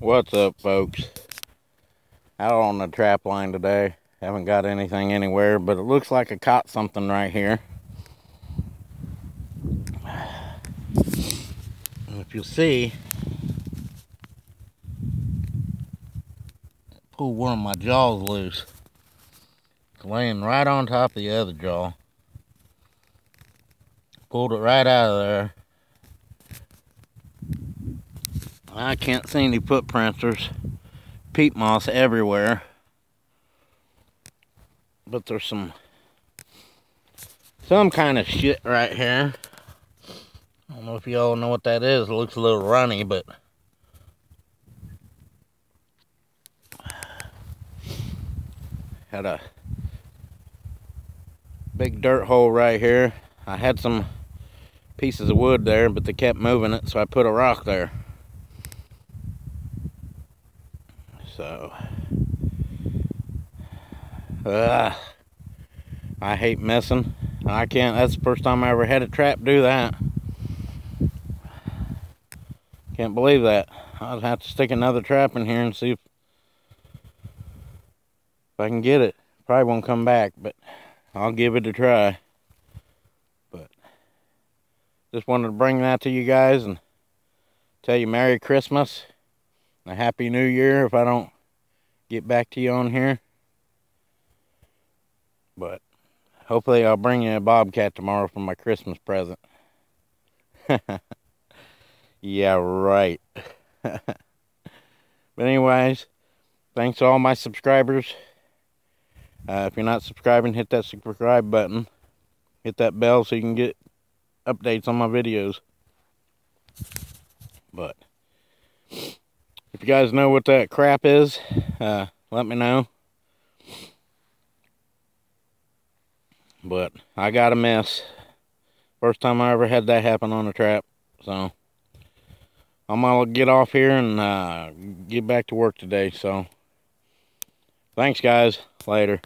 What's up, folks? Out on the trap line today. Haven't got anything anywhere, but it looks like I caught something right here. And if you'll see, I pulled one of my jaws loose. It's laying right on top of the other jaw. Pulled it right out of there. I can't see any footprints. There's peat moss everywhere. But there's some kind of shit right here. I don't know if y'all know what that is. It looks a little runny, but had a big dirt hole right here. I had some pieces of wood there, but they kept moving it, so I put a rock there. So I hate messing. I can't. That's the first time I ever had a trap do that. Can't believe that. I'll have to stick another trap in here and see if I can get it. Probably won't come back, but I'll give it a try. But just wanted to bring that to you guys and tell you Merry Christmas and a Happy New Year if I don't get back to you on here. But hopefully I'll bring you a bobcat tomorrow for my Christmas present. Yeah, right. But anyways, thanks to all my subscribers. If you're not subscribing, hit that subscribe button. Hit that bell so you can get updates on my videos. But if you guys know what that crap is, let me know. But I got a mess. First time I ever had that happen on a trap. So I'm gonna get off here and get back to work today. So thanks, guys. Later.